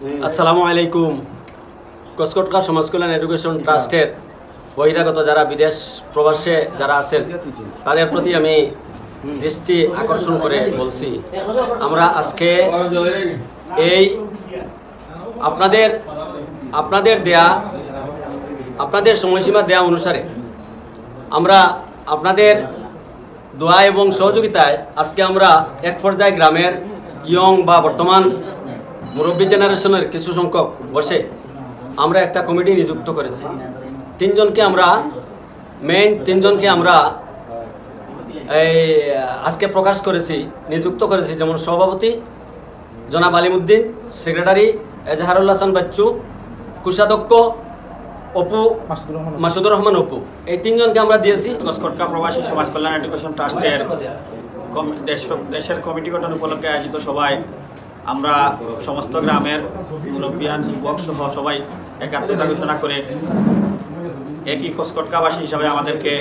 আসসালামু আলাইকুম। কসকটকা সমাজ কল্যাণ এডুকেশন ট্রাস্টের বহিরাগত যারা বিদেশ প্রবাসে যারা আছেন তাদের প্রতি আমি দৃষ্টি আকর্ষণ করে বলছি, আমরা আজকে এই আপনাদের সময়সীমা দেয়া অনুসারে আমরা আপনাদের দোয়া এবং সহযোগিতায় আজকে আমরা এক পর্যায়ে গ্রামের ইয়ং বা বর্তমান মুরব্বী জেনারেশনের কিছু সংখ্যক বসে আমরা একটা কমিটি নিযুক্ত করেছি। তিনজনকে আমরা আজকে প্রকাশ করেছি, নিযুক্ত করেছি। যেমন সভাপতি জনাব আলিমউদ্দিন, সেক্রেটারি এজাহারুল হাসান বাচ্চু, কোষাধ্যক্ষ অপু মাসুদুর রহমান অপু, এই তিনজনকে আমরা দিয়েছি। কসকটকা প্রবাসী সমাজ কল্যাণ এডুকেশন ট্রাস্টের দেশের কমিটি গঠন উপলক্ষে আয়োজিত সভায় আমরা সমস্ত গ্রামের মুরব্বিয়ান যুবক সহ সবাই একাত্মতা ঘোষণা করে একই কসকটকাবাসী হিসাবে আমাদেরকে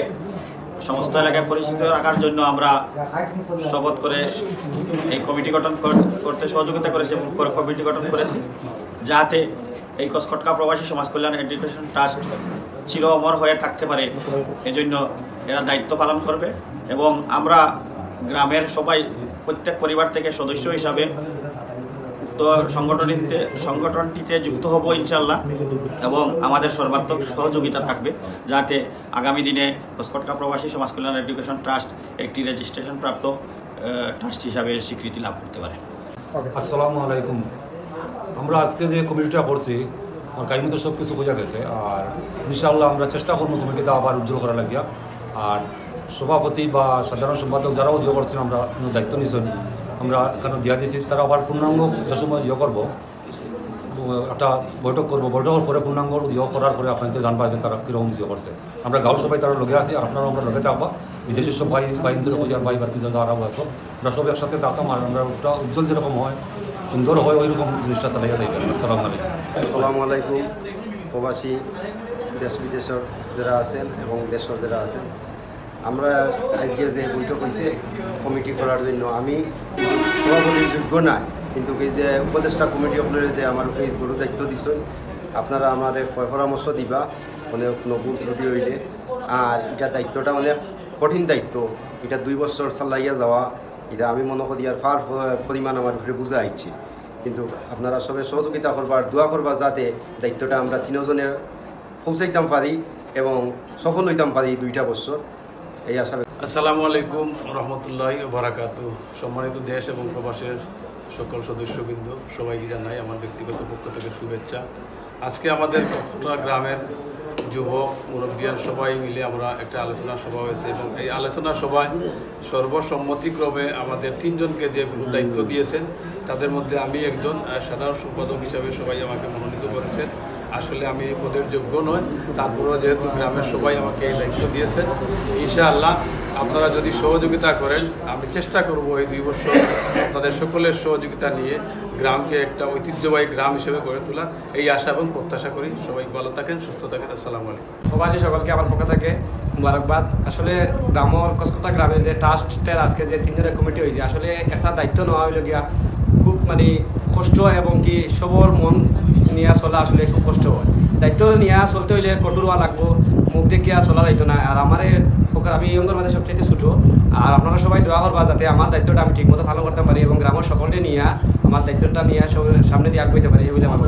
সমস্ত এলাকায় পরিচিত রাখার জন্য আমরা শপথ করে এই কমিটি গঠন করতে সহযোগিতা করেছি এবং কমিটি গঠন করেছি, যাতে এই কসকটকা প্রবাসী সমাজ কল্যাণ এডুকেশন ট্রাস্ট চির অমর হয়ে থাকতে পারে। এজন্য এরা দায়িত্ব পালন করবে এবং আমরা গ্রামের সবাই প্রত্যেক পরিবার থেকে সদস্য হিসাবে তো সংগঠনটিতে যুক্ত হব ইনশাল্লাহ, এবং আমাদের সর্বাত্মক সহযোগিতা থাকবে যাতে আগামী দিনে কসকটকা প্রবাসী সমাজ কল্যাণ এডুকেশন ট্রাস্ট একটি রেজিস্ট্রেশন প্রাপ্ত ট্রাস্ট হিসাবে স্বীকৃতি লাভ করতে পারে। আসসালামু আলাইকুম। আমরা আজকে যে কমিটিটা করছি আমার কাইমতো সব কিছু বোঝা গেছে, আর ইনশাআল্লাহ আমরা চেষ্টা করবো কমিটিটা আবার উজ্জ্বল করা লাগিয়া। আর সভাপতি বা সাধারণ সম্পাদক যারাও জিও করছেন আমরা দায়িত্ব নিয়েছেন, আমরা এখানে দিয়া দিয়েছি, তারা আবার পূর্ণাঙ্গ যে সময় জিও করবো একটা বৈঠক করবো, বৈঠকের পরে পূর্ণাঙ্গ জিও করার পরে আপনাদের জানবা যে তারা কীরকম জিও করছে। আমরা গাঁও সবাই তারা লগে আছি, আর আপনারাও আমরা লগে থাকবা, বিদেশি সব ভাই ভাই বাতি যারা আছো আমরা সব একসাথে থাকতাম, আর আমরা ওটা উজ্জ্বল যেরকম হয় সুন্দর হয় ওই রকম জিনিসটা চালাইয়া দেবেন। আসসালামু আলাইকুম। আসসালামু আলাইকুম। প্রবাসী দেশ বিদেশের যারা আছেন এবং দেশের যারা আছেন, আমরা আজকে যে বৈঠক হয়েছে কমিটি করার জন্য, আমি সভাপতির যোগ্য নাই, কিন্তু এই যে উপদেষ্টা কমিটি আপনারা যে আমার উপরে গুরু দায়িত্ব দিচ্ছেন, আপনারা আমার পরামর্শ দিবা অনেক নতুন ত্রুটি হইলে। আর এটা দায়িত্বটা অনেক কঠিন দায়িত্ব, এটা 2 বছর চালাইয়া যাওয়া, এটা আমি মনে করি আর ফার পরিমাণ আমার উপরে বোঝা আইছি, কিন্তু আপনারা সবাই সহযোগিতা করবার, দোয়া করবা যাতে দায়িত্বটা আমরা তিনজনে পৌঁছাইতাম পারি এবং সফল হইতাম পারি 2টা বছর, এই আশা। আসসালামু আলাইকুম রহমতুল্লাহি ওয়া বারাকাতুহু। সম্মানিত দেশ এবং প্রবাসের সকল সদস্যবৃন্দ, সবাইকে জানাই আমার ব্যক্তিগত পক্ষ থেকে শুভেচ্ছা। আজকে আমাদের কসকটকা গ্রামের যুবক মুরব্বিয়ান সবাই মিলে আমরা একটা আলোচনা সভা হয়েছে, এবং এই আলোচনা সভায় সর্বসম্মতিক্রমে আমাদের 3 জনকে যে দায়িত্ব দিয়েছেন তাদের মধ্যে আমি একজন সাধারণ সম্পাদক হিসাবে সবাই আমাকে মনোনীত করেছেন। আসলে আমি এই পদের যোগ্য নয়, তারপরেও যেহেতু গ্রামের সবাই আমাকে এই দায়িত্ব দিয়েছেন, ইনশাআল্লাহ আপনারা যদি সহযোগিতা করেন আমি চেষ্টা করব এই 2 বছর আপনাদের সকলের সহযোগিতা নিয়ে গ্রামকে একটা ঐতিহ্যবাহী গ্রাম হিসেবে গড়ে তোলা, এই আশা এবং প্রত্যাশা করি। সবাই ভালো থাকেন, সুস্থ থাকেন। আসসালামু আলাইকুম। প্রবাসী সকলকে আমার পক্ষ থেকে মুবারকবাদ। আসলে কসকটকা গ্রামের যে ট্রাস্টের আজকে যে 3 জনের কমিটি হয়েছে, আসলে একটা দায়িত্ব নেওয়া হইল গিয়া খুব কষ্ট, এবং কি সবর মন নিয়ে চলা আসলে খুব কষ্ট হয়। দায়িত্ব নিয়ে চলতে হইলে কঠোর হওয়া লাগবো, মুখ দেখিয়া চলা দায়িত্ব না। আর আমার আমি ইয়ঙ্গের মাঝে সবচেয়ে ছোটো, আর আপনারা সবাই দোয়া করবা যাতে আমার দায়িত্বটা আমি ঠিকমতো পালন করতে পারি এবং গ্রামের সকলকে নিয়ে আমার দায়িত্বটা নিয়ে সামনে দিয়ে আগাইতে পারি, এই বলে আমার